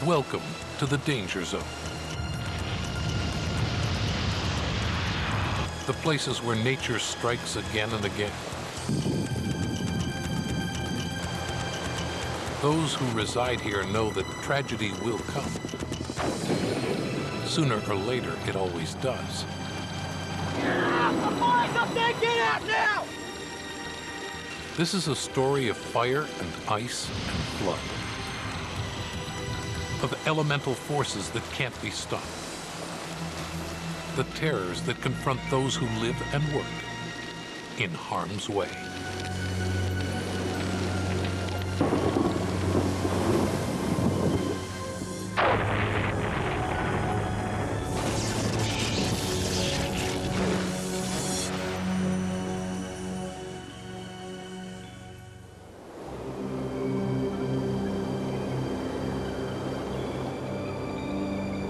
Welcome to the danger zone. The places where nature strikes again and again. Those who reside here know that tragedy will come. Sooner or later, it always does. Get out now! This is a story of fire and ice and flood. Of elemental forces that can't be stopped. The terrors that confront those who live and work in harm's way.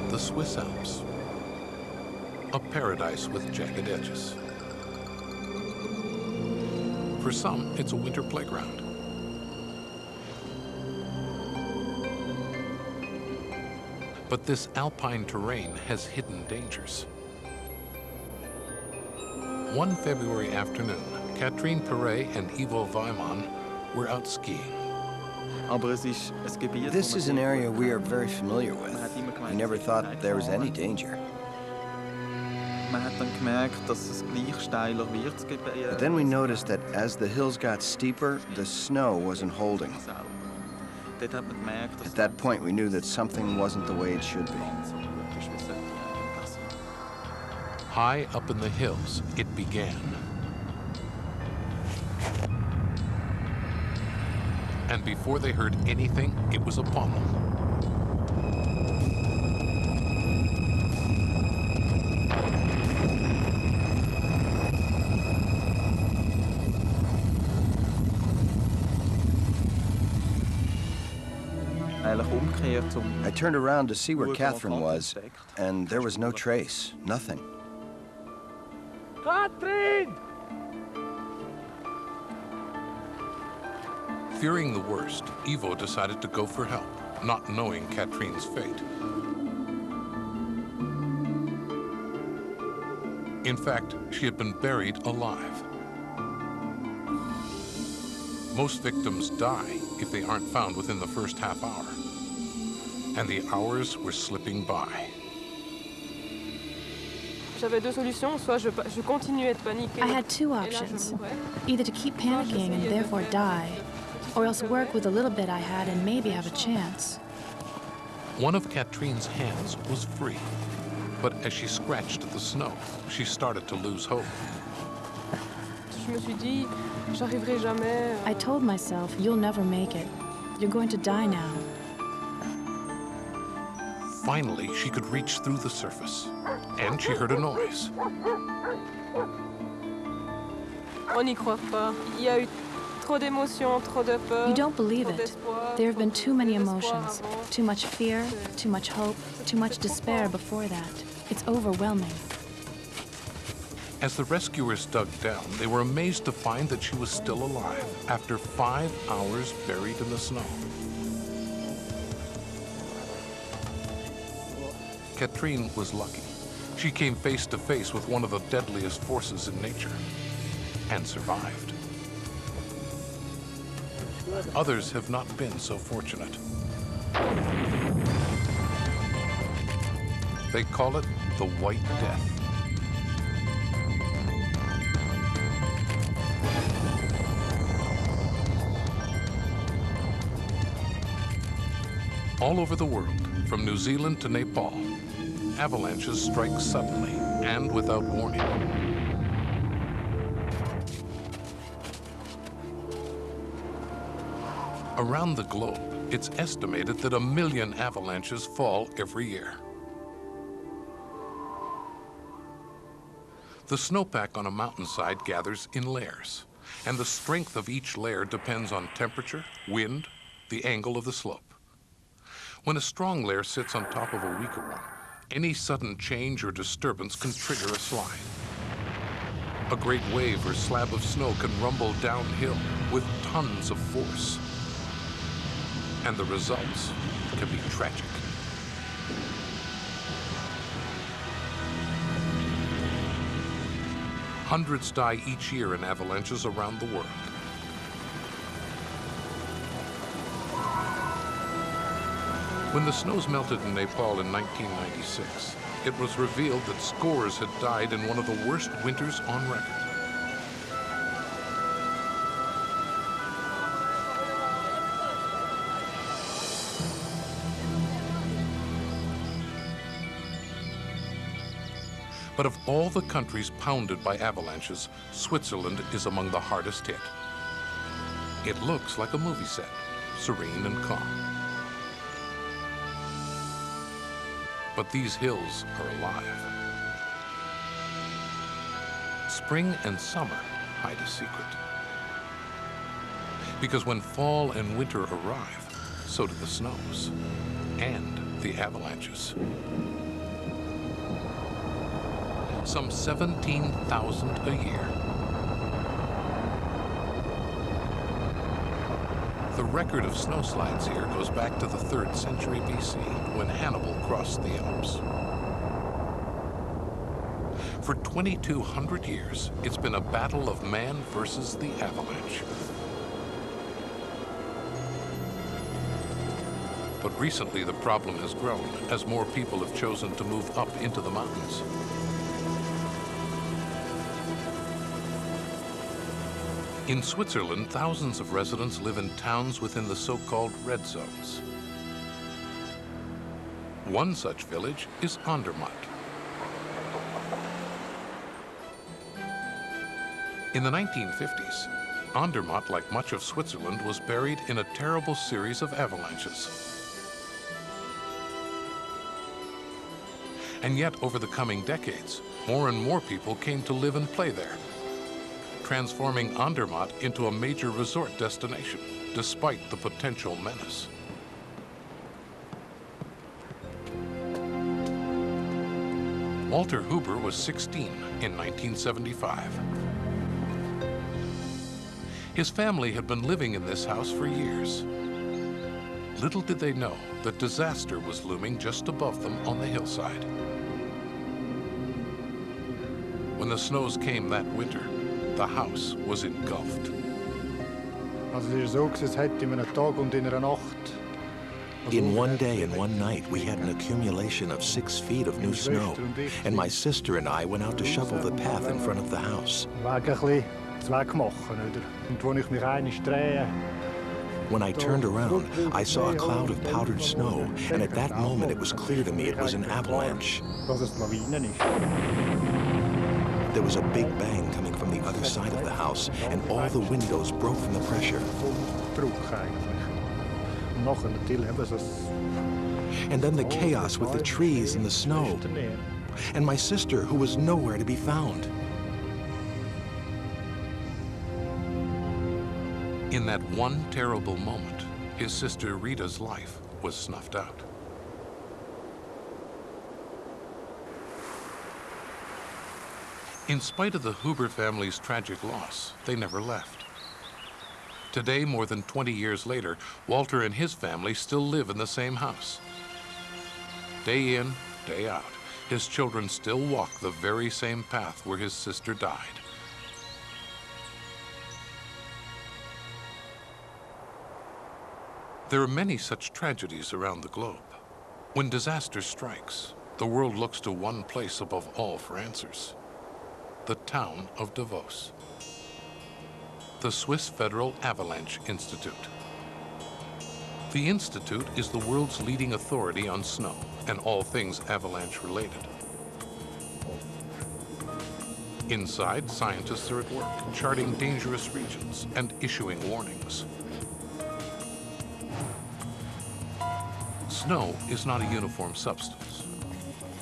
The Swiss Alps, a paradise with jagged edges. For some, it's a winter playground. But this alpine terrain has hidden dangers. One February afternoon, Catherine Perret and Ivo Weimann were out skiing. This is an area we are very familiar with. We never thought there was any danger. But then we noticed that as the hills got steeper, the snow wasn't holding. At that point, we knew that something wasn't the way it should be. High up in the hills, it began. And before they heard anything, it was upon them. I turned around to see where Catherine was, and there was no trace, nothing. Catherine! Fearing the worst, Ivo decided to go for help, not knowing Catherine's fate. In fact, she had been buried alive. Most victims die if they aren't found within the first half hour. And the hours were slipping by. I had two options, either to keep panicking and therefore die, or else work with the little bit I had and maybe have a chance. One of Catherine's hands was free, but as she scratched at the snow, she started to lose hope. I told myself, you'll never make it. You're going to die now. Finally, she could reach through the surface, and she heard a noise. You don't believe it. There have been too many emotions, too much fear, too much hope, too much despair before that. It's overwhelming. As the rescuers dug down, they were amazed to find that she was still alive after 5 hours buried in the snow. Catherine was lucky. She came face to face with one of the deadliest forces in nature and survived. Others have not been so fortunate. They call it the White Death. All over the world, from New Zealand to Nepal, avalanches strike suddenly and without warning. Around the globe, it's estimated that 1 million avalanches fall every year. The snowpack on a mountainside gathers in layers, and the strength of each layer depends on temperature, wind, the angle of the slope. When a strong layer sits on top of a weaker one, any sudden change or disturbance can trigger a slide. A great wave or slab of snow can rumble downhill with tons of force. And the results can be tragic. Hundreds die each year in avalanches around the world. When the snows melted in Nepal in 1996, it was revealed that scores had died in one of the worst winters on record. But of all the countries pounded by avalanches, Switzerland is among the hardest hit. It looks like a movie set, serene and calm. But these hills are alive. Spring and summer hide a secret. Because when fall and winter arrive, so do the snows and the avalanches. Some 17,000 a year. The record of snowslides here goes back to the 3rd century BC, when Hannibal crossed the Alps. For 2,200 years, it's been a battle of man versus the avalanche. But recently, the problem has grown as more people have chosen to move up into the mountains. In Switzerland, thousands of residents live in towns within the so-called red zones. One such village is Andermatt. In the 1950s, Andermatt, like much of Switzerland, was buried in a terrible series of avalanches. And yet, over the coming decades, more and more people came to live and play there, transforming Andermatt into a major resort destination, despite the potential menace. Walter Huber was 16 in 1975. His family had been living in this house for years. Little did they know that disaster was looming just above them on the hillside. When the snows came that winter, the house was engulfed. In one day and one night, we had an accumulation of 6 feet of new snow, and my sister and I went out to shovel the path in front of the house. When I turned around, I saw a cloud of powdered snow, and at that moment it was clear to me it was an avalanche. There was a big bang coming from the other side of the house, and all the windows broke from the pressure. And then the chaos with the trees and the snow, and my sister, who was nowhere to be found. In that one terrible moment, his sister Rita's life was snuffed out. In spite of the Huber family's tragic loss, they never left. Today, more than 20 years later, Walter and his family still live in the same house. Day in, day out, his children still walk the very same path where his sister died. There are many such tragedies around the globe. When disaster strikes, the world looks to one place above all for answers: the town of Davos, the Swiss Federal Avalanche Institute. The Institute is the world's leading authority on snow and all things avalanche-related. Inside, scientists are at work, charting dangerous regions and issuing warnings. Snow is not a uniform substance.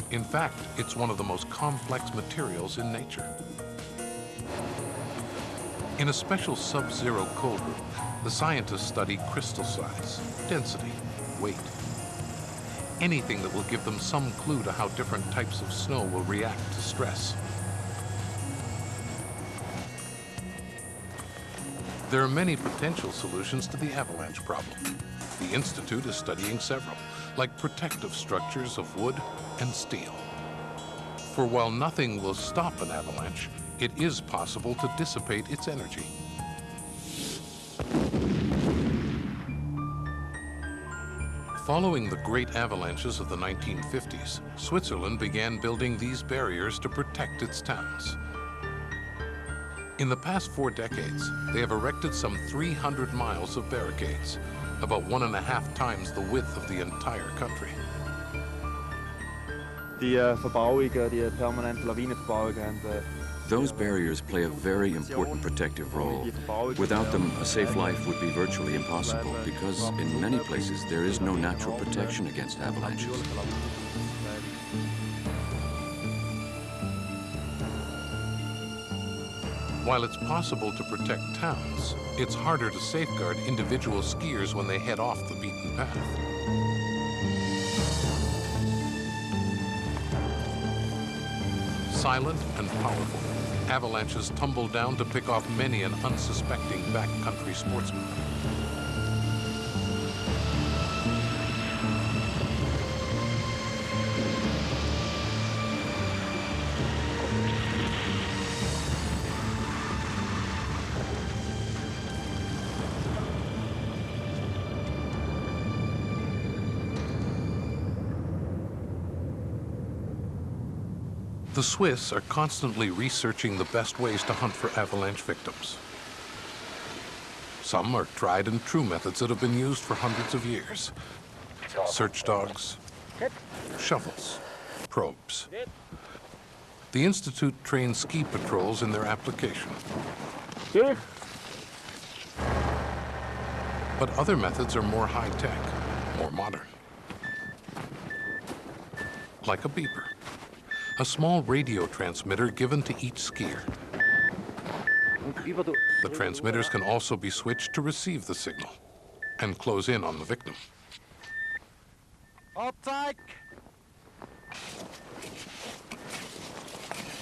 In fact, it's one of the most complex materials in nature. In a special sub-zero cold room, the scientists study crystal size, density, weight, anything that will give them some clue to how different types of snow will react to stress. There are many potential solutions to the avalanche problem. The Institute is studying several, like protective structures of wood and steel. For while nothing will stop an avalanche, it is possible to dissipate its energy. Following the great avalanches of the 1950s, Switzerland began building these barriers to protect its towns. In the past 4 decades, they have erected some 300 miles of barricades, about 1.5 times the width of the entire country. Those barriers play a very important protective role. Without them, a safe life would be virtually impossible because in many places there is no natural protection against avalanches. While it's possible to protect towns, it's harder to safeguard individual skiers when they head off the beaten path. Silent and powerful, avalanches tumble down to pick off many an unsuspecting backcountry sportsman. The Swiss are constantly researching the best ways to hunt for avalanche victims. Some are tried and true methods that have been used for hundreds of years. Search dogs, shovels, probes. The Institute trains ski patrols in their application. But other methods are more high-tech, more modern. Like a beeper. A small radio transmitter given to each skier. The transmitters can also be switched to receive the signal and close in on the victim.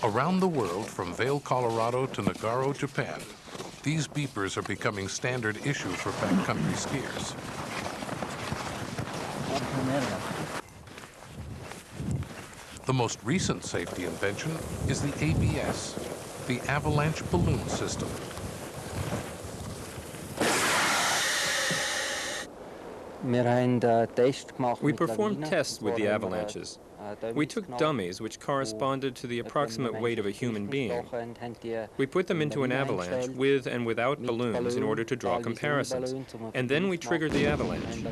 Around the world, from Vail, Colorado to Nagaro, Japan, these beepers are becoming standard issue for backcountry skiers. The most recent safety invention is the ABS, the Avalanche Balloon System. We performed tests with the avalanches. We took dummies which corresponded to the approximate weight of a human being. We put them into an avalanche with and without balloons in order to draw comparisons, and then we triggered the avalanche.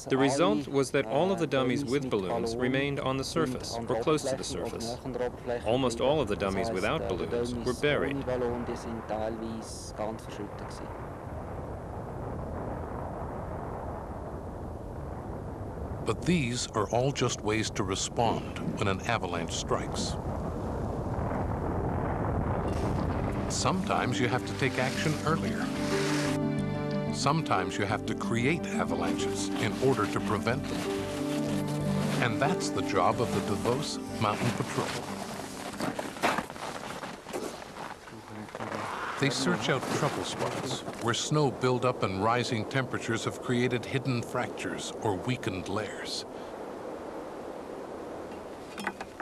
The result was that all of the dummies with balloons remained on the surface, or close to the surface. Almost all of the dummies without balloons were buried. But these are all just ways to respond when an avalanche strikes. Sometimes you have to take action earlier. Sometimes you have to create avalanches in order to prevent them. And that's the job of the Davos Mountain Patrol. They search out trouble spots where snow buildup and rising temperatures have created hidden fractures or weakened layers.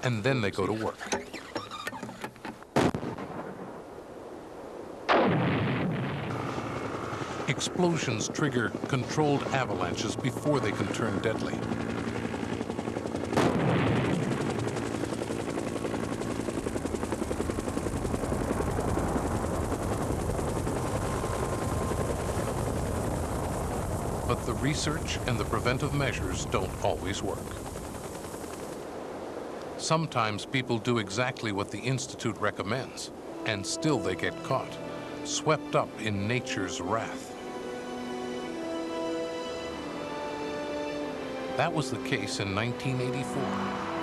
And then they go to work. Explosions trigger controlled avalanches before they can turn deadly. But the research and the preventive measures don't always work. Sometimes people do exactly what the Institute recommends, and still they get caught, swept up in nature's wrath. That was the case in 1984,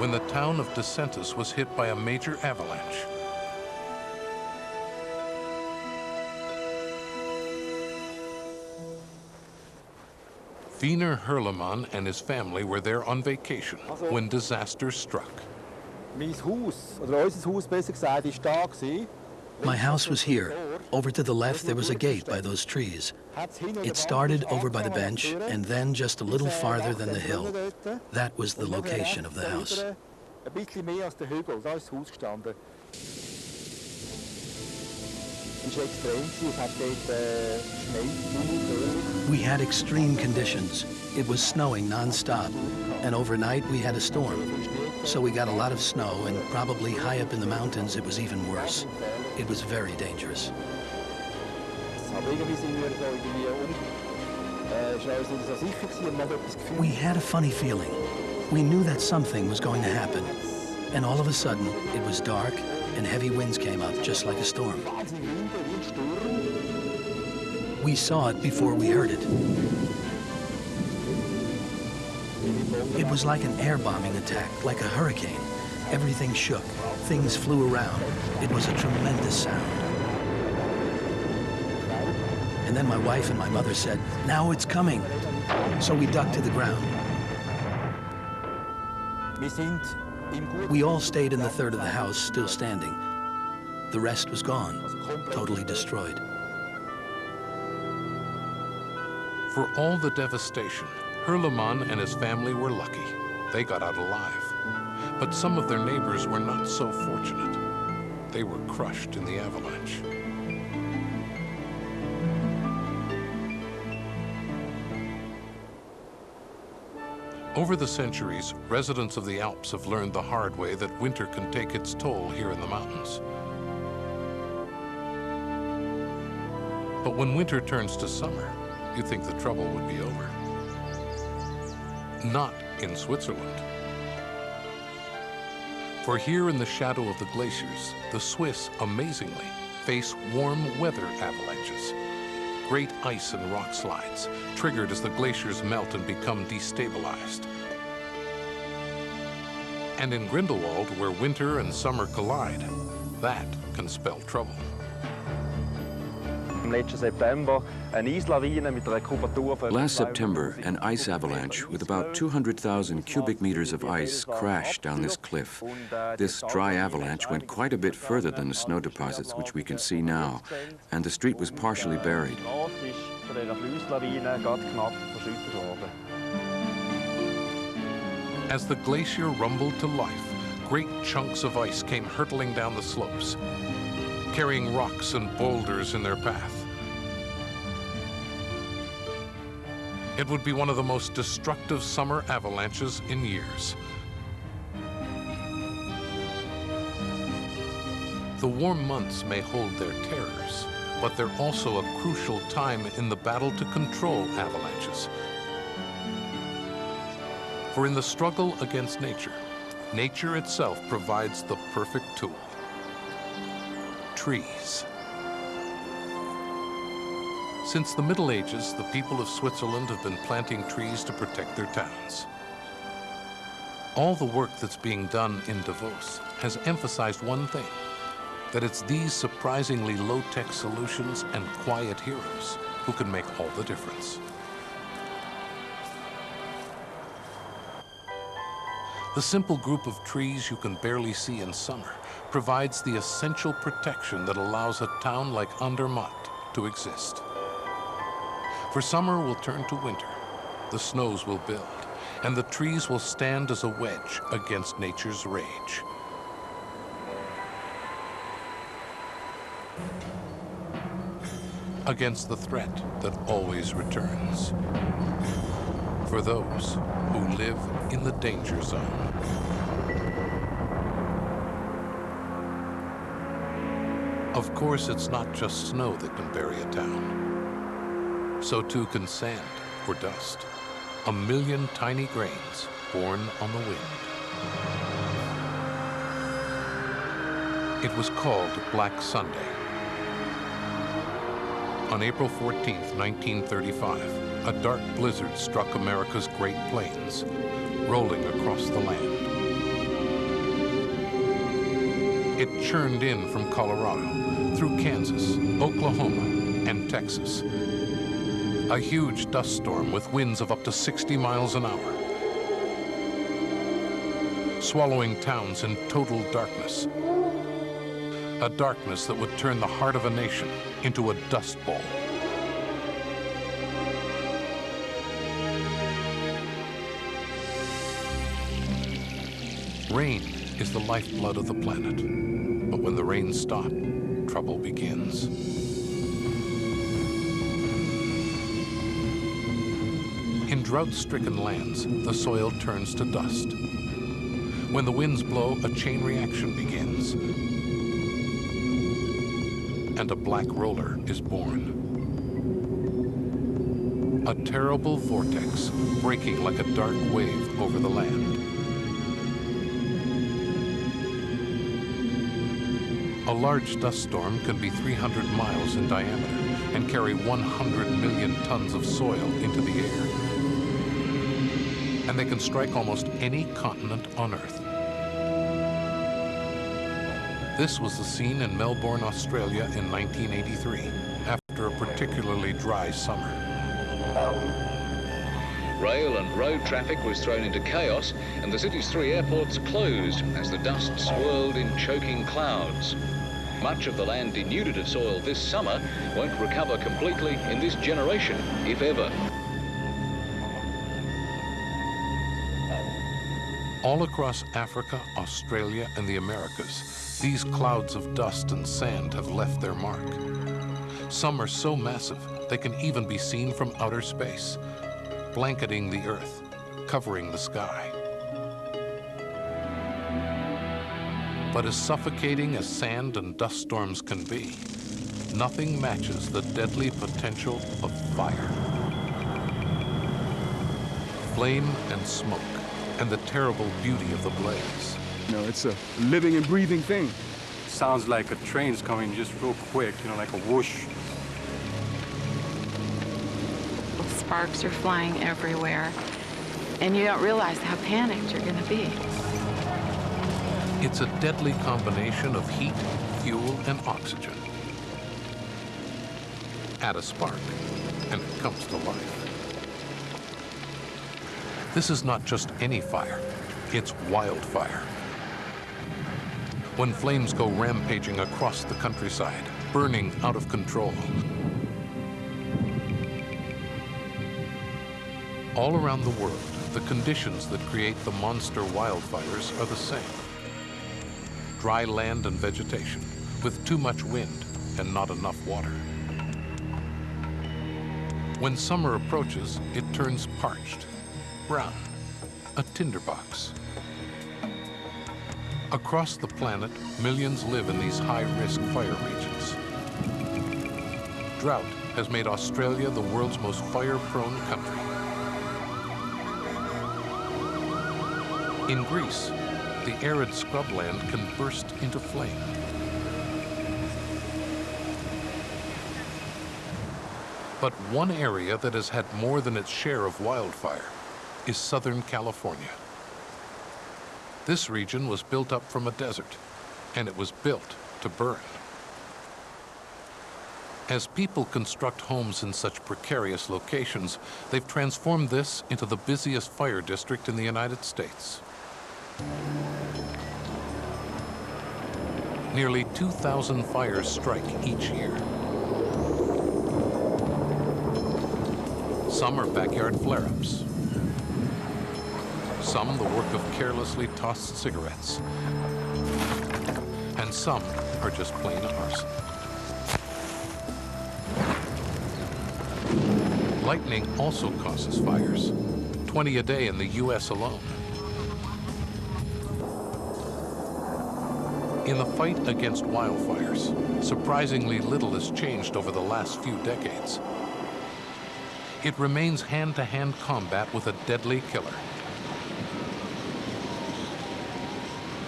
when the town of DeSantis was hit by a major avalanche. Wiener Hurlemann and his family were there on vacation when disaster struck. Mein Haus, oder unser Haus besser gesagt, ist da gewesen. My house was here. Over to the left, there was a gate by those trees. It started over by the bench, and then just a little farther than the hill. That was the location of the house. We had extreme conditions. It was snowing non-stop, and overnight we had a storm. So we got a lot of snow, and probably high up in the mountains it was even worse. It was very dangerous. We had a funny feeling. We knew that something was going to happen. And all of a sudden, it was dark, and heavy winds came up, just like a storm. We saw it before we heard it. It was like an air bombing attack, like a hurricane. Everything shook. Things flew around. It was a tremendous sound. And then my wife and my mother said, "Now it's coming." So we ducked to the ground. We all stayed in the third of the house, still standing. The rest was gone, totally destroyed. For all the devastation, Hurleman and his family were lucky. They got out alive. But some of their neighbors were not so fortunate. They were crushed in the avalanche. Over the centuries, residents of the Alps have learned the hard way that winter can take its toll here in the mountains. But when winter turns to summer, you'd think the trouble would be over. Not in Switzerland. For here in the shadow of the glaciers, the Swiss, amazingly, face warm weather avalanches. Great ice and rock slides, triggered as the glaciers melt and become destabilized. And in Grindelwald, where winter and summer collide, that can spell trouble. Last September, an ice avalanche with about 200,000 cubic meters of ice crashed down this cliff. This dry avalanche went quite a bit further than the snow deposits, which we can see now, and the street was partially buried. As the glacier rumbled to life, great chunks of ice came hurtling down the slopes, carrying rocks and boulders in their path. It would be one of the most destructive summer avalanches in years. The warm months may hold their terrors, but they're also a crucial time in the battle to control avalanches. For in the struggle against nature, nature itself provides the perfect tool: trees. Since the Middle Ages, the people of Switzerland have been planting trees to protect their towns. All the work that's being done in Davos has emphasized one thing: that it's these surprisingly low-tech solutions and quiet heroes who can make all the difference. The simple group of trees you can barely see in summer provides the essential protection that allows a town like Andermatt to exist. For summer will turn to winter, the snows will build, and the trees will stand as a wedge against nature's rage. Against the threat that always returns. For those who live in the danger zone. Of course, it's not just snow that can bury a town. So too can sand or dust, 1 million tiny grains born on the wind. It was called Black Sunday. On April 14th, 1935, a dark blizzard struck America's Great Plains, rolling across the land. It churned in from Colorado, through Kansas, Oklahoma, and Texas. A huge dust storm with winds of up to 60 miles an hour, swallowing towns in total darkness. a darkness that would turn the heart of a nation into a dust bowl. Rain is the lifeblood of the planet, but when the rains stop, trouble begins. In drought-stricken lands, the soil turns to dust. When the winds blow, a chain reaction begins, and a black roller is born. A terrible vortex breaking like a dark wave over the land. A large dust storm can be 300 miles in diameter and carry 100 million tons of soil into the air. And they can strike almost any continent on Earth. This was the scene in Melbourne, Australia in 1983, after a particularly dry summer. Rail and road traffic was thrown into chaos, and the city's 3 airports closed as the dust swirled in choking clouds. Much of the land denuded of soil this summer won't recover completely in this generation, if ever. All across Africa, Australia, and the Americas, these clouds of dust and sand have left their mark. Some are so massive, they can even be seen from outer space, blanketing the Earth, covering the sky. But as suffocating as sand and dust storms can be, nothing matches the deadly potential of fire. Flame and smoke, and the terrible beauty of the blaze. You know, it's a living and breathing thing. Sounds like a train's coming just real quick, you know, like a whoosh. Sparks are flying everywhere, and you don't realize how panicked you're going to be. It's a deadly combination of heat, fuel, and oxygen. Add a spark, and it comes to life. This is not just any fire, it's wildfire. When flames go rampaging across the countryside, burning out of control. All around the world, the conditions that create the monster wildfires are the same. Dry land and vegetation, with too much wind and not enough water. When summer approaches, it turns parched, brown, a tinderbox. Across the planet, millions live in these high-risk fire regions. Drought has made Australia the world's most fire-prone country. In Greece, the arid scrubland can burst into flame. But one area that has had more than its share of wildfire is Southern California. This region was built up from a desert, and it was built to burn. As people construct homes in such precarious locations, they've transformed this into the busiest fire district in the United States. Nearly 2,000 fires strike each year. Some are backyard flare-ups. Some the work of carelessly tossed cigarettes. And some are just plain arson. Lightning also causes fires, 20 a day in the US alone. In the fight against wildfires, surprisingly little has changed over the last few decades. It remains hand-to-hand combat with a deadly killer.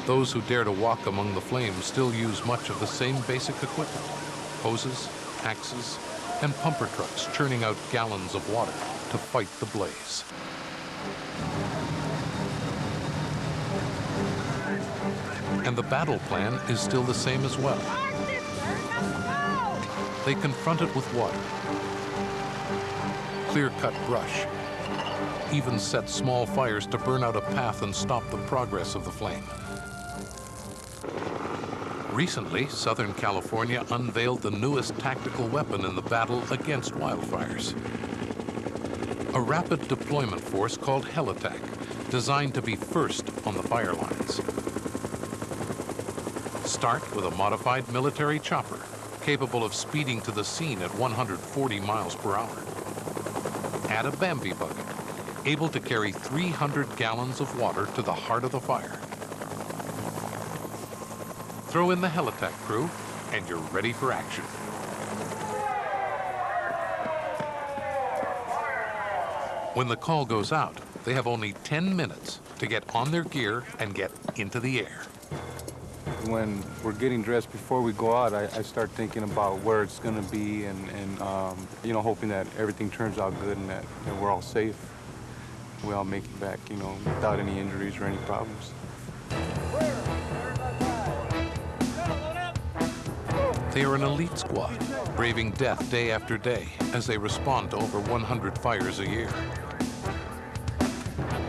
Those who dare to walk among the flames still use much of the same basic equipment: hoses, axes, and pumper trucks churning out gallons of water to fight the blaze. And the battle plan is still the same as well. They confront it with water, clear-cut brush, even set small fires to burn out a path and stop the progress of the flame. Recently, Southern California unveiled the newest tactical weapon in the battle against wildfires. A rapid deployment force called Helitack, designed to be first on the fire lines. Start with a modified military chopper, capable of speeding to the scene at 140 miles per hour. Add a Bambi bucket, able to carry 300 gallons of water to the heart of the fire. Throw in the Helitack crew, and you're ready for action. When the call goes out, they have only 10 minutes to get on their gear and get into the air. When we're getting dressed before we go out, I start thinking about where it's going to be and you know, hoping that everything turns out good and that we're all safe. We all make it back, you know, without any injuries or any problems. They are an elite squad, braving death day after day as they respond to over 100 fires a year.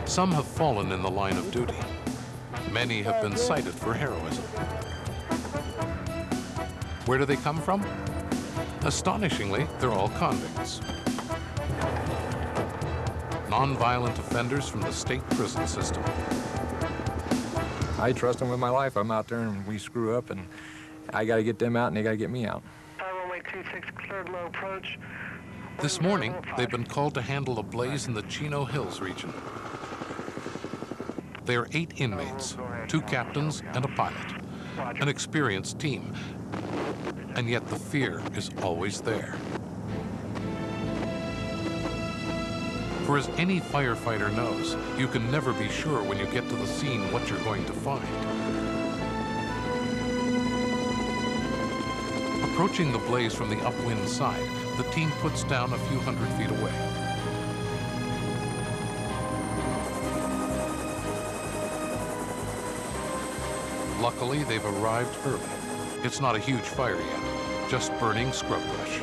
Some have fallen in the line of duty. Many have been cited for heroism. Where do they come from? Astonishingly, they're all convicts. Non-violent offenders from the state prison system. I trust them with my life. I'm out there and we screw up and I got to get them out and they got to get me out. Runway 26 cleared low approach. This morning, they've been called to handle a blaze in the Chino Hills region. There are 8 inmates, 2 captains and a pilot, an experienced team, and yet the fear is always there. For as any firefighter knows, you can never be sure when you get to the scene what you're going to find. Approaching the blaze from the upwind side, the team puts down a few hundred feet away. Luckily, they've arrived early. It's not a huge fire yet, just burning scrub brush.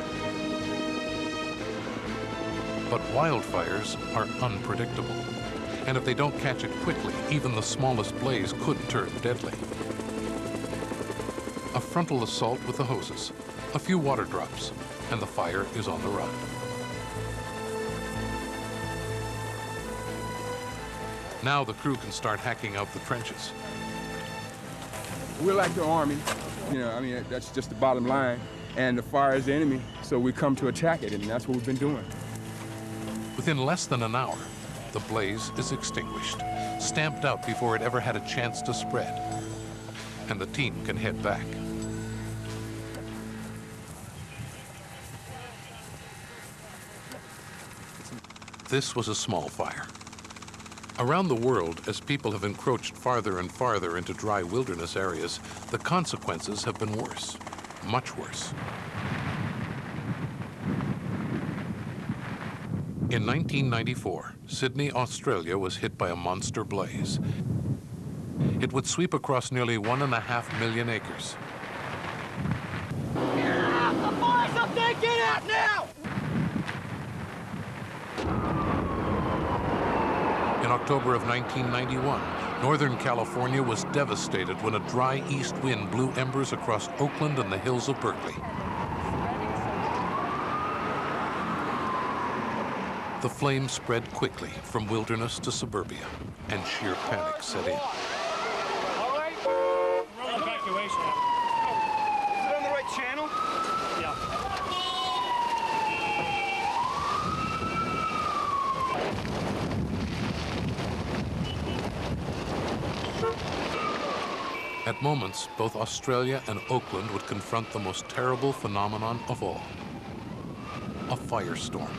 But wildfires are unpredictable. And if they don't catch it quickly, even the smallest blaze could turn deadly. A frontal assault with the hoses, a few water drops, and the fire is on the run. Now the crew can start hacking out the trenches. We're like the Army, you know, I mean, that's just the bottom line. And the fire is the enemy, so we come to attack it, and that's what we've been doing. Within less than an hour, the blaze is extinguished, stamped out before it ever had a chance to spread. And the team can head back. This was a small fire. Around the world, as people have encroached farther and farther into dry wilderness areas, the consequences have been worse, much worse. In 1994, Sydney, Australia was hit by a monster blaze. It would sweep across nearly 1.5 million acres. The fire's up there! Get out now! In October of 1991, Northern California was devastated when a dry east wind blew embers across Oakland and the hills of Berkeley. The flames spread quickly from wilderness to suburbia, and sheer panic set in. All right. Evacuation. Is it on the right channel? Yeah. At moments, both Australia and Oakland would confront the most terrible phenomenon of all. A firestorm,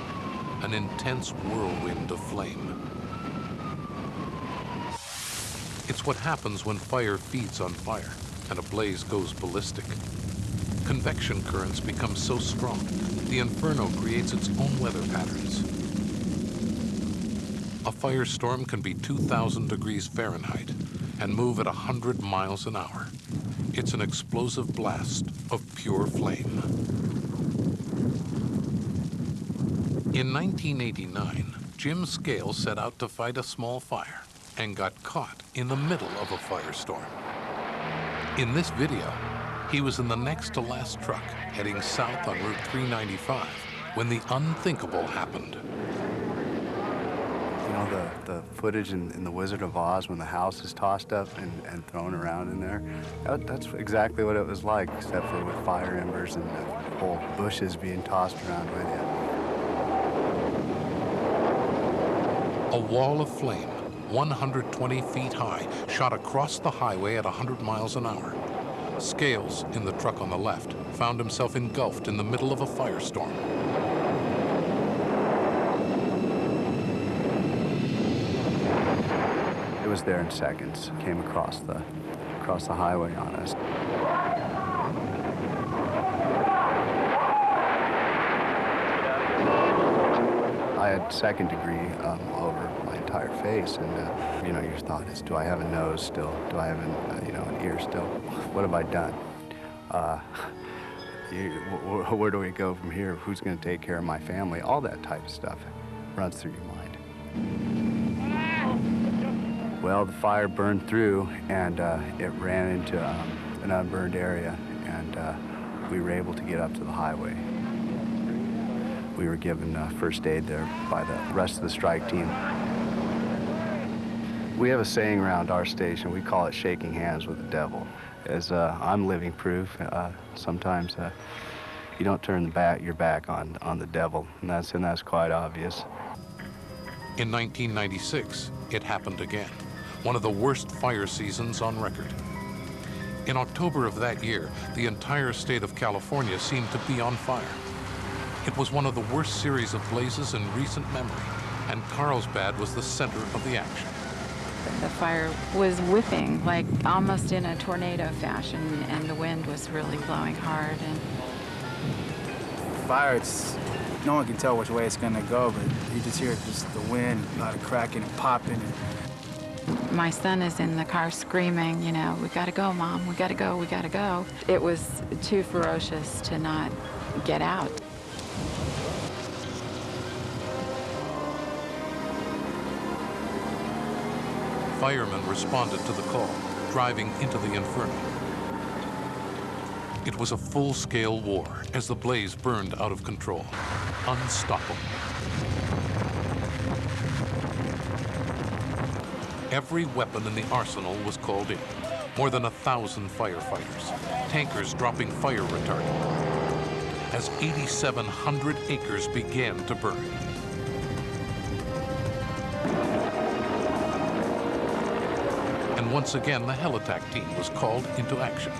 an intense whirlwind of flame. It's what happens when fire feeds on fire and a blaze goes ballistic. Convection currents become so strong, the inferno creates its own weather patterns. A firestorm can be 2,000 degrees Fahrenheit and move at 100 miles an hour. It's an explosive blast of pure flame. In 1989, Jim Scale set out to fight a small fire and got caught in the middle of a firestorm. In this video, He was in the next to last truck, heading south on Route 395, when the unthinkable happened. You know, the footage in The Wizard of Oz when the house is tossed up and thrown around in there, that's exactly what it was like, except for with fire embers and the whole bushes being tossed around with you. A wall of flame, 120 feet high, shot across the highway at 100 miles an hour. Scales, in the truck on the left, found himself engulfed in the middle of a firestorm. It was there in seconds. Came across the highway on us. I had second degree over my entire face, and you know, your thought is, do I have a nose still? Do I have an ear still? What have I done? Where do we go from here? Who's going to take care of my family? All that type of stuff runs through your mind. Well, the fire burned through, and it ran into an unburned area, and we were able to get up to the highway. We were given first aid there by the rest of the strike team. We have a saying around our station. We call it shaking hands with the devil. As I'm living proof, sometimes you don't turn your back on the devil, and that's quite obvious. In 1996, it happened again, one of the worst fire seasons on record. In October of that year, the entire state of California seemed to be on fire. It was one of the worst series of blazes in recent memory, and Carlsbad was the center of the action. The fire was whipping, like almost in a tornado fashion, and the wind was really blowing hard. And fire, no one can tell which way it's gonna go, but you just hear just the wind, a lot of cracking and popping. My son is in the car screaming, you know, we gotta go, Mom, we gotta go, we gotta go. It was too ferocious to not get out. Firemen responded to the call, driving into the inferno. It was a full-scale war as the blaze burned out of control, unstoppable. Every weapon in the arsenal was called in. More than 1,000 firefighters, tankers dropping fire retardant, as 8,700 acres began to burn. And once again, the heli-tac team was called into action.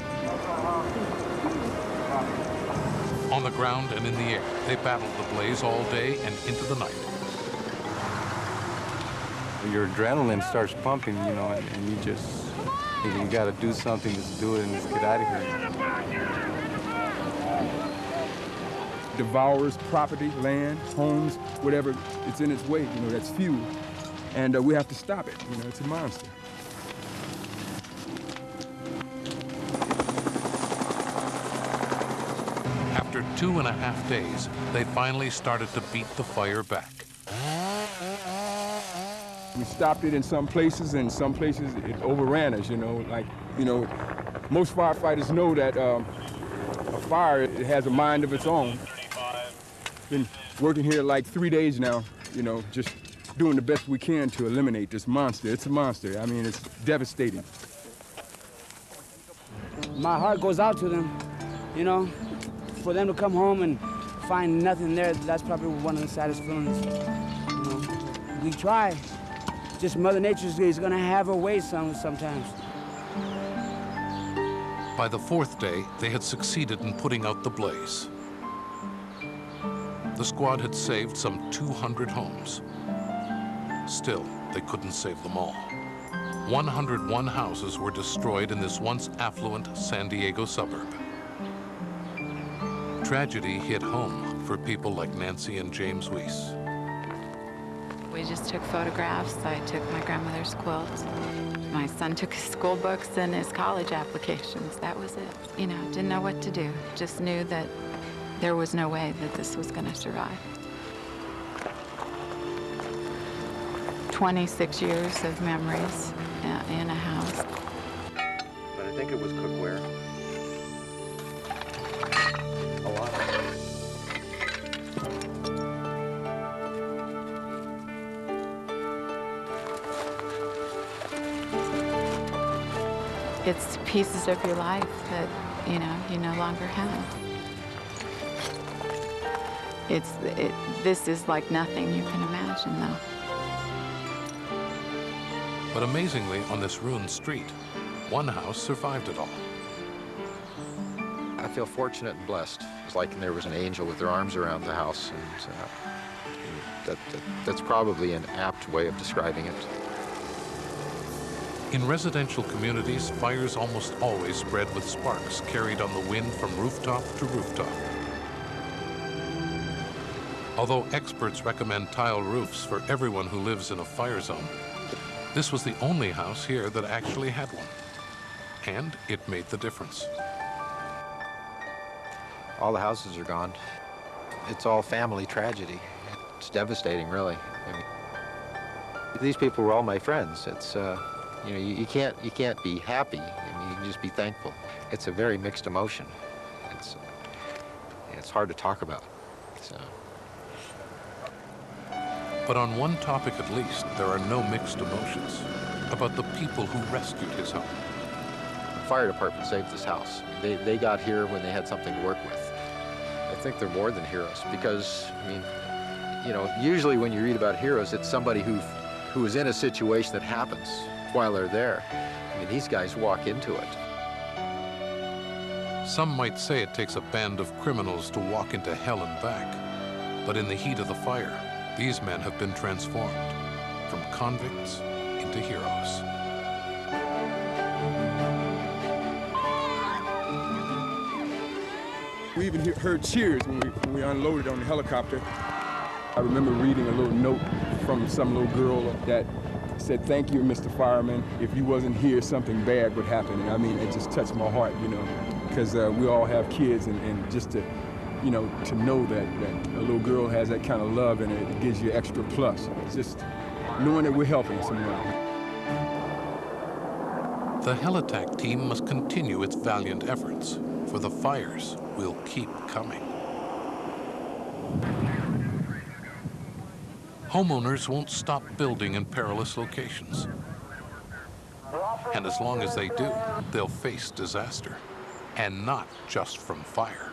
On the ground and in the air, they battled the blaze all day and into the night. Your adrenaline starts pumping, you know, and you just, you gotta do something, just do it and just get out of here. Devours property, land, homes, whatever it's in its way, you know, that's fuel. And we have to stop it, you know, it's a monster. After 2.5 days, they finally started to beat the fire back. We stopped it in some places, and some places it overran us, you know. Like, you know, most firefighters know that a fire, it has a mind of its own. Been working here like 3 days now, you know, just doing the best we can to eliminate this monster. It's a monster. I mean, it's devastating. My heart goes out to them, you know. For them to come home and find nothing there, that's probably one of the saddest feelings. You know, we try. Just Mother Nature is gonna have her way sometimes. By the 4th day, they had succeeded in putting out the blaze. The squad had saved some 200 homes. Still, they couldn't save them all. 101 houses were destroyed in this once affluent San Diego suburb. Tragedy hit home for people like Nancy and James Weiss. We just took photographs. I took my grandmother's quilt. My son took his school books and his college applications. That was it. You know, didn't know what to do. Just knew that there was no way that this was going to survive. 26 years of memories in a house. But I think it was cookware. It's pieces of your life that, you no longer have. This is like nothing you can imagine, though. But amazingly, on this ruined street, one house survived it all. I feel fortunate and blessed. It's like there was an angel with their arms around the house, and that's probably an apt way of describing it. In residential communities, fires almost always spread with sparks carried on the wind from rooftop to rooftop. Although experts recommend tile roofs for everyone who lives in a fire zone, this was the only house here that actually had one. And it made the difference. All the houses are gone. It's all family tragedy. It's devastating, really. I mean, these people were all my friends. It's, you can't be happy. I mean, you can just be thankful. It's a very mixed emotion. It's hard to talk about. So. But on one topic at least, there are no mixed emotions about the people who rescued his home. The fire department saved this house. They got here when they had something to work with. I think they're more than heroes because, I mean, usually when you read about heroes, it's somebody who is in a situation that happens while they're there. I mean, these guys walk into it. Some might say it takes a band of criminals to walk into hell and back, but in the heat of the fire, these men have been transformed from convicts into heroes. We even heard cheers when we unloaded on the helicopter. I remember reading a little note from some little girl that said, "Thank you, Mr. Fireman. If you wasn't here, something bad would happen." And I mean, it just touched my heart, because we all have kids, and just to know that a little girl has that kind of love in it, it gives you extra plus. It's just knowing that we're helping someone. The Helitack team must continue its valiant efforts, for the fires will keep coming. Homeowners won't stop building in perilous locations. And as long as they do, they'll face disaster, and not just from fire.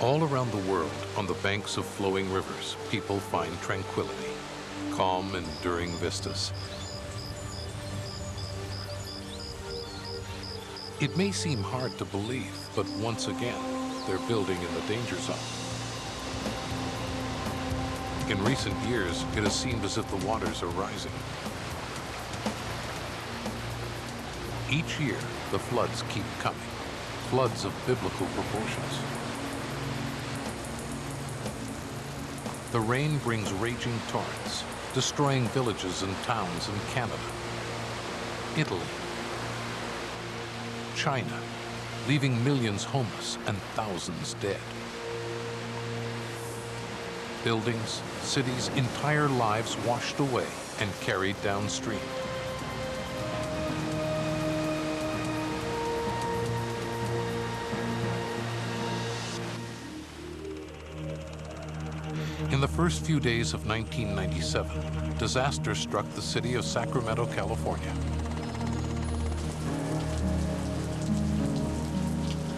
All around the world, on the banks of flowing rivers, people find tranquility, calm, enduring vistas. It may seem hard to believe, but once again, they're building in the danger zone. In recent years, it has seemed as if the waters are rising. Each year, the floods keep coming, floods of biblical proportions. The rain brings raging torrents, destroying villages and towns in Canada, Italy, China, leaving millions homeless and thousands dead. Buildings, cities, entire lives washed away and carried downstream. In the first few days of 1997, disaster struck the city of Sacramento, California.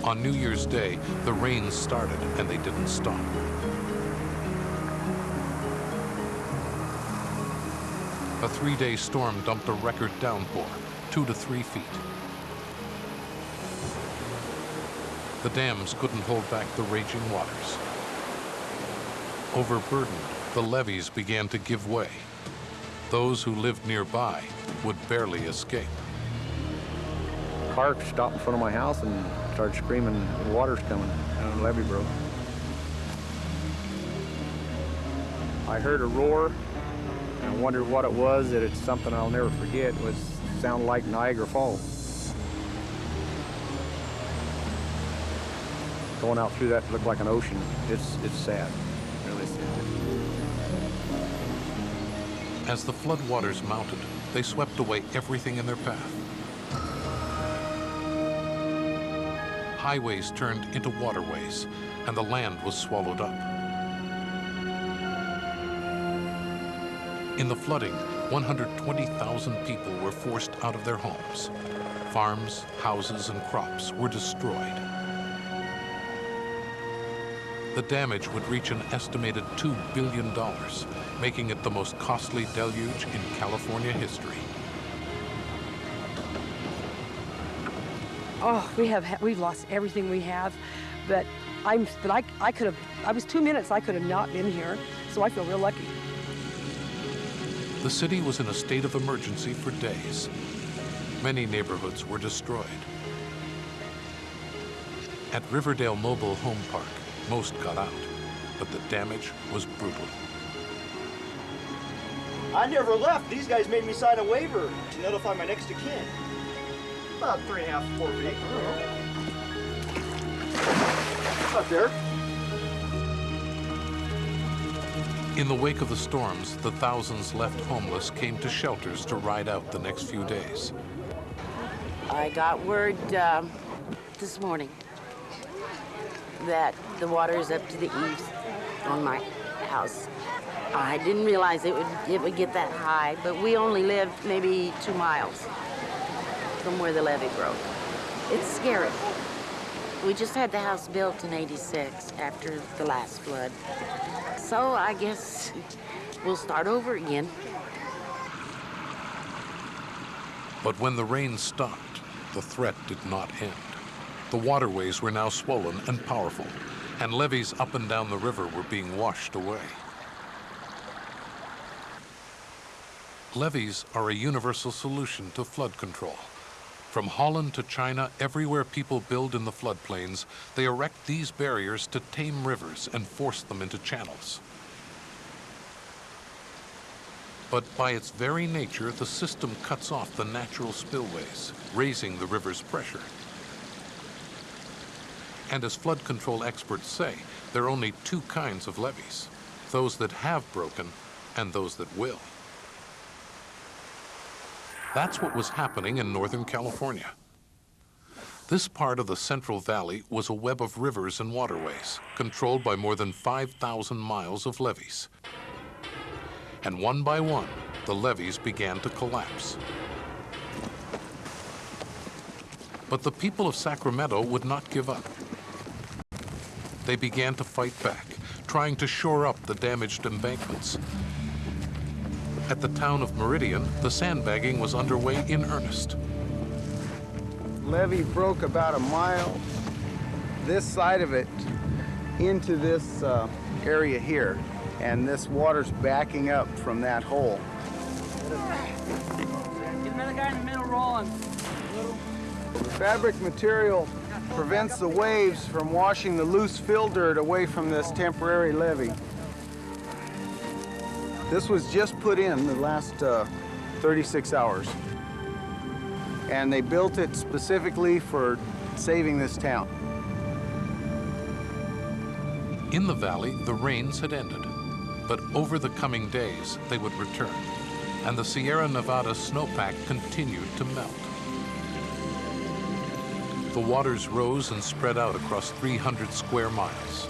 On New Year's Day, the rains started and they didn't stop. A 3-day storm dumped a record downpour, 2 to 3 feet. The dams couldn't hold back the raging waters. Overburdened, the levees began to give way. Those who lived nearby would barely escape. A car stopped in front of my house and started screaming, "The water's coming," and the levee broke. I heard a roar, and I wondered what it was. It's something I'll never forget. It sounded like Niagara Falls. Going out through that looked like an ocean. It's sad. As the floodwaters mounted, they swept away everything in their path. Highways turned into waterways, and the land was swallowed up. In the flooding, 120,000 people were forced out of their homes. Farms, houses, and crops were destroyed. The damage would reach an estimated $2 billion, making it the most costly deluge in California history. Oh, we've lost everything we have, but I was 2 minutes, I could have not been here, so I feel real lucky. The city was in a state of emergency for days. Many neighborhoods were destroyed. At Riverdale Mobile Home Park, most got out, but the damage was brutal. I never left. These guys made me sign a waiver to notify my next of kin. About 3.5, 4 feet. Up there. In the wake of the storms, the thousands left homeless came to shelters to ride out the next few days. I got word this morning that the water is up to the eaves on my house. I didn't realize it would get that high, but we only lived maybe 2 miles from where the levee broke. It's scary. We just had the house built in '86 after the last flood. So I guess we'll start over again. But when the rain stopped, the threat did not end. The waterways were now swollen and powerful, and levees up and down the river were being washed away. Levees are a universal solution to flood control. From Holland to China, everywhere people build in the floodplains, they erect these barriers to tame rivers and force them into channels. But by its very nature, the system cuts off the natural spillways, raising the river's pressure. And as flood control experts say, there are only 2 kinds of levees, those that have broken and those that will. That's what was happening in Northern California. This part of the Central Valley was a web of rivers and waterways, controlled by more than 5,000 miles of levees. And one by one, the levees began to collapse. But the people of Sacramento would not give up. They began to fight back, trying to shore up the damaged embankments. At the town of Meridian, the sandbagging was underway in earnest. Levee broke about 1 mile this side of it into this area here, and this water's backing up from that hole. Get another guy in the middle rolling. The fabric material prevents the waves from washing the loose fill dirt away from this temporary levee. This was just put in the last 36 hours. And they built it specifically for saving this town. In the valley, the rains had ended, but over the coming days, they would return, and the Sierra Nevada snowpack continued to melt. The waters rose and spread out across 300 square miles.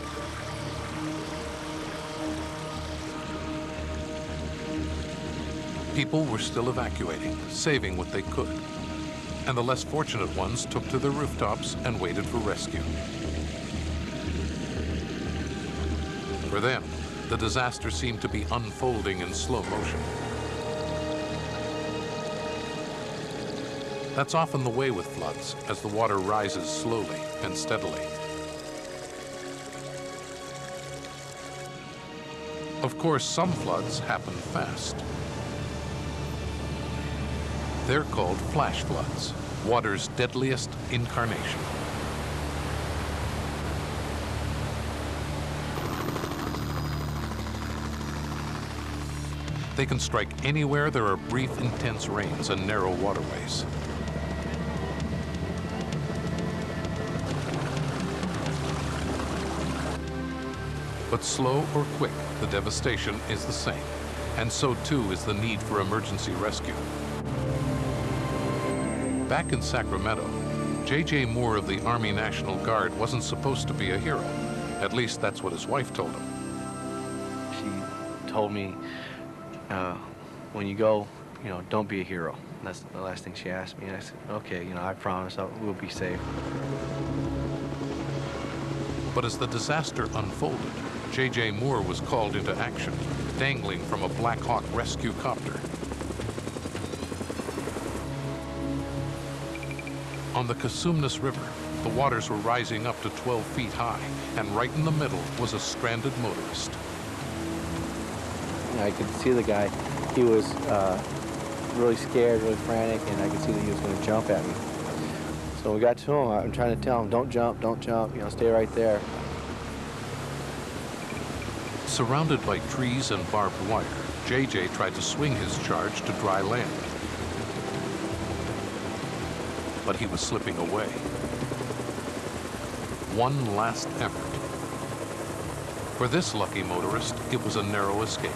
People were still evacuating, saving what they could, and the less fortunate ones took to the rooftops and waited for rescue. For them, the disaster seemed to be unfolding in slow motion. That's often the way with floods, as the water rises slowly and steadily. Of course, some floods happen fast. They're called flash floods, water's deadliest incarnation. They can strike anywhere there are brief, intense rains and narrow waterways. But slow or quick, the devastation is the same, and so too is the need for emergency rescue. Back in Sacramento, J.J. Moore of the Army National Guard wasn't supposed to be a hero. At least that's what his wife told him. She told me when you go, don't be a hero. And that's the last thing she asked me. And I said, okay, I promise we'll be safe. But as the disaster unfolded, J.J. Moore was called into action, dangling from a Black Hawk rescue copter. On the Cosumnes River, the waters were rising up to 12 feet high, and right in the middle was a stranded motorist. I could see the guy. He was really scared, really frantic, and I could see that he was going to jump at me. So when we got to him, I'm trying to tell him, don't jump, stay right there. Surrounded by trees and barbed wire, J.J. tried to swing his charge to dry land. But he was slipping away. One last effort. For this lucky motorist, it was a narrow escape.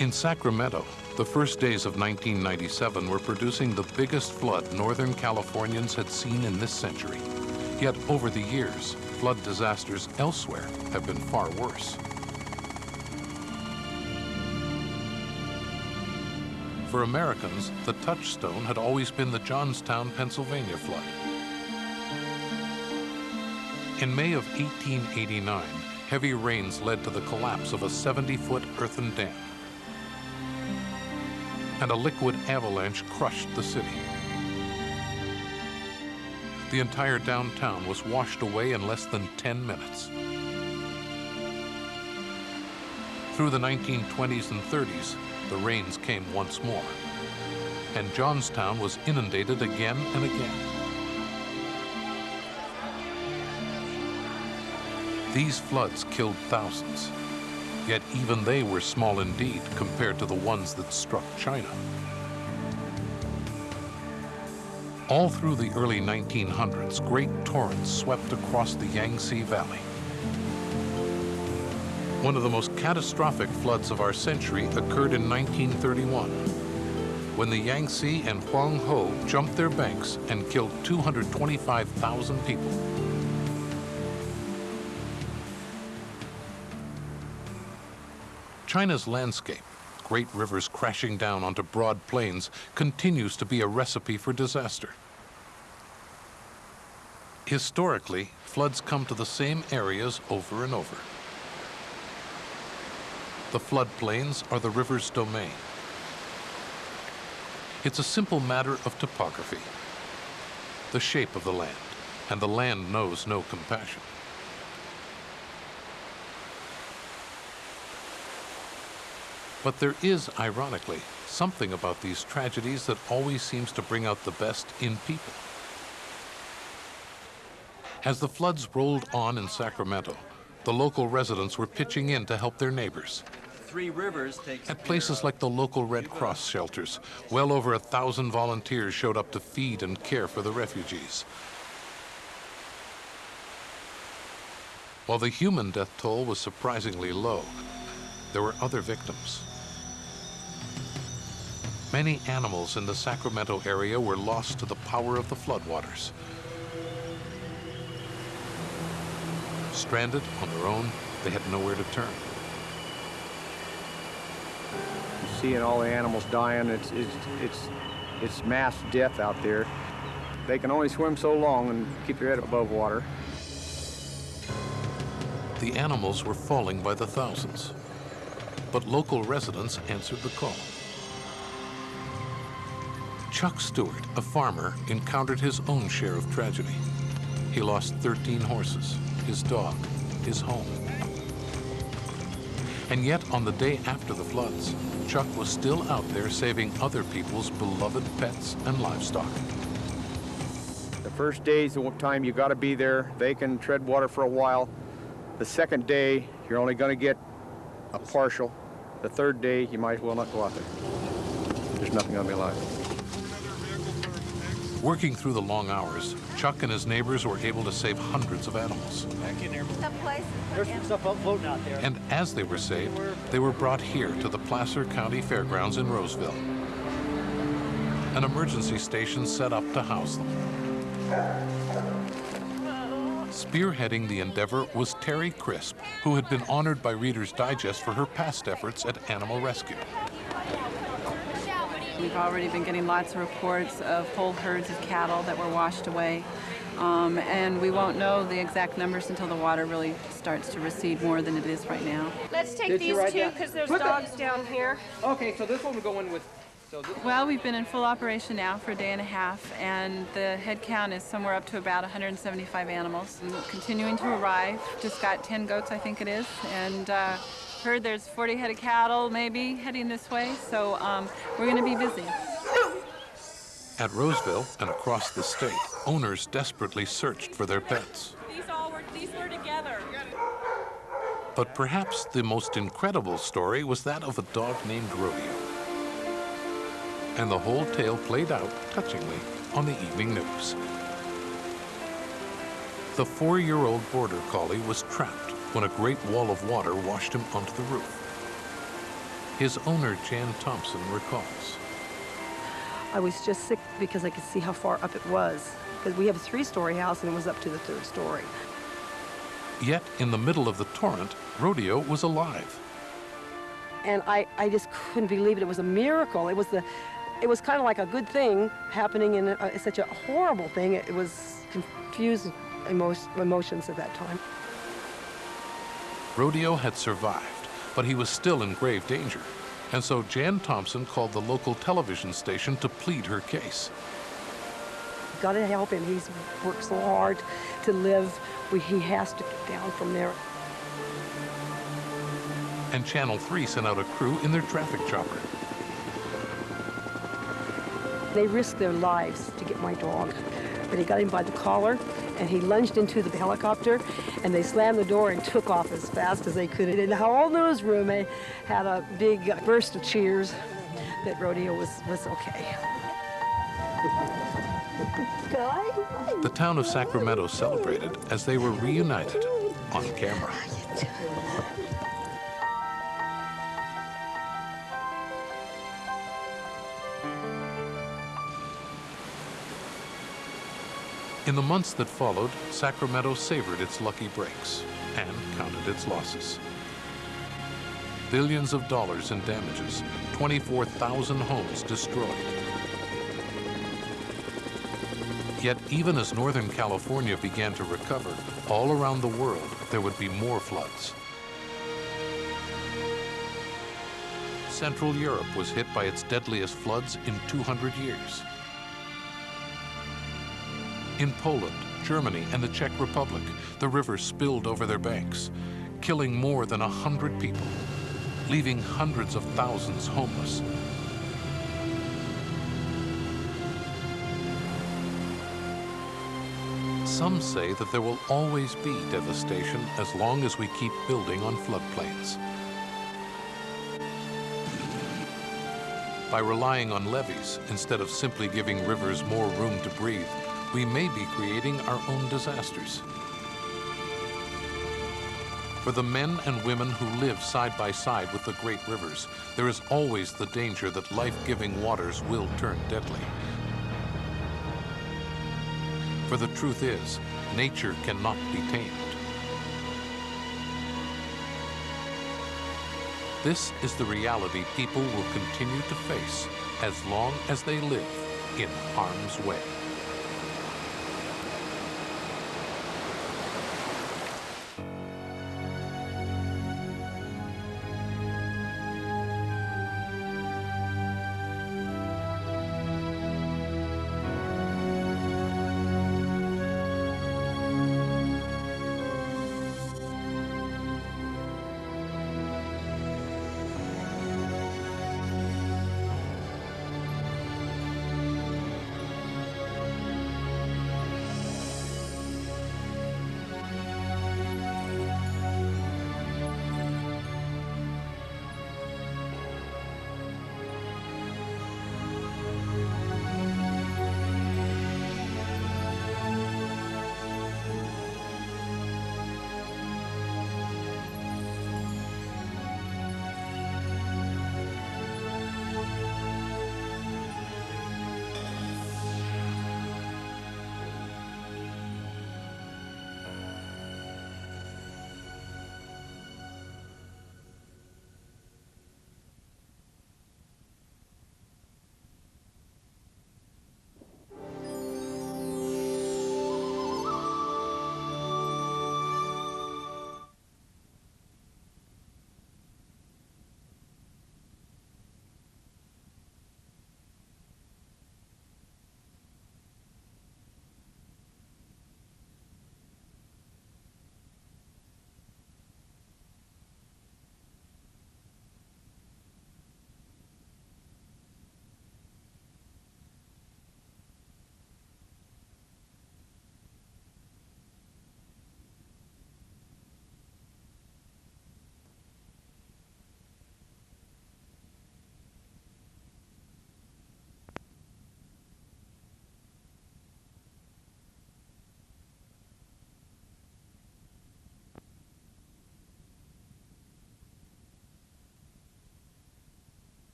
In Sacramento, the first days of 1997 were producing the biggest flood Northern Californians had seen in this century. Yet over the years, flood disasters elsewhere have been far worse. For Americans, the touchstone had always been the Johnstown, Pennsylvania flood. In May of 1889, heavy rains led to the collapse of a 70-foot earthen dam. And a liquid avalanche crushed the city. The entire downtown was washed away in less than 10 minutes. Through the 1920s and 30s, the rains came once more, and Johnstown was inundated again and again. These floods killed thousands, yet even they were small indeed compared to the ones that struck China. All through the early 1900s, great torrents swept across the Yangtze Valley. One of the most catastrophic floods of our century occurred in 1931, when the Yangtze and Huanghe jumped their banks and killed 225,000 people. China's landscape, great rivers crashing down onto broad plains, continues to be a recipe for disaster. Historically, floods come to the same areas over and over. The floodplains are the river's domain. It's a simple matter of topography, the shape of the land, and the land knows no compassion. But there is, ironically, something about these tragedies that always seems to bring out the best in people. As the floods rolled on in Sacramento, the local residents were pitching in to help their neighbors. Three Rivers takes At places like the local Red Cross shelters, well over 1,000 volunteers showed up to feed and care for the refugees. While the human death toll was surprisingly low, there were other victims. Many animals in the Sacramento area were lost to the power of the floodwaters. Stranded on their own, they had nowhere to turn. Seeing all the animals dying, it's mass death out there. They can only swim so long and keep their head above water. The animals were falling by the thousands, but local residents answered the call. Chuck Stewart, a farmer, encountered his own share of tragedy. He lost 13 horses, his dog, his home. And yet, on the day after the floods, Chuck was still out there saving other people's beloved pets and livestock. The first day is the time you got to be there. They can tread water for a while. The second day, you're only going to get a partial. The third day, you might as well not go out there. There's nothing going to be alive. Working through the long hours, Chuck and his neighbors were able to save hundreds of animals. back in there. There's some stuff up floating out there. And as they were saved, they were brought here to the Placer County Fairgrounds in Roseville. An emergency station set up to house them. Spearheading the endeavor was Terry Crisp, who had been honored by Reader's Digest for her past efforts at animal rescue. We've already been getting lots of reports of whole herds of cattle that were washed away. And we won't know the exact numbers until the water really starts to recede more than it is right now. Let's take these two because there's dogs down here. Okay, so this one will go in with... Well, we've been in full operation now for a day and a half, and the head count is somewhere up to about 175 animals. And continuing to arrive. Just got 10 goats, I think it is, and heard there's 40 head of cattle maybe heading this way, so we're going to be busy. At Roseville and across the state, owners desperately searched for their pets. These were together. But perhaps the most incredible story was that of a dog named Rodeo. And the whole tale played out touchingly on the evening news. The 4-year-old border collie was trapped when a great wall of water washed him onto the roof. His owner, Jan Thompson, recalls. I was just sick because I could see how far up it was. Because we have a 3-story house and it was up to the 3rd story. Yet, in the middle of the torrent, Rodeo was alive. And I just couldn't believe it. It was a miracle. It was kind of like a good thing happening in such a horrible thing. It was confused emotions at that time. Rodeo had survived, but he was still in grave danger. And so Jan Thompson called the local television station to plead her case. Got to help him. He's worked so hard to live. He has to get down from there. And Channel 3 sent out a crew in their traffic chopper. They risked their lives to get my dog. But they got him by the collar, and he lunged into the helicopter, and they slammed the door and took off as fast as they could. And the whole newsroom had a big burst of cheers that Rodeo was okay. The town of Sacramento celebrated as they were reunited on camera. In the months that followed, Sacramento savored its lucky breaks and counted its losses. Billions of dollars in damages, 24,000 homes destroyed. Yet even as Northern California began to recover, all around the world there would be more floods. Central Europe was hit by its deadliest floods in 200 years. In Poland, Germany, and the Czech Republic, the rivers spilled over their banks, killing more than 100 people, leaving hundreds of thousands homeless. Some say that there will always be devastation as long as we keep building on floodplains. By relying on levees instead of simply giving rivers more room to breathe, we may be creating our own disasters. For the men and women who live side by side with the great rivers, there is always the danger that life-giving waters will turn deadly. For the truth is, nature cannot be tamed. This is the reality people will continue to face as long as they live in harm's way.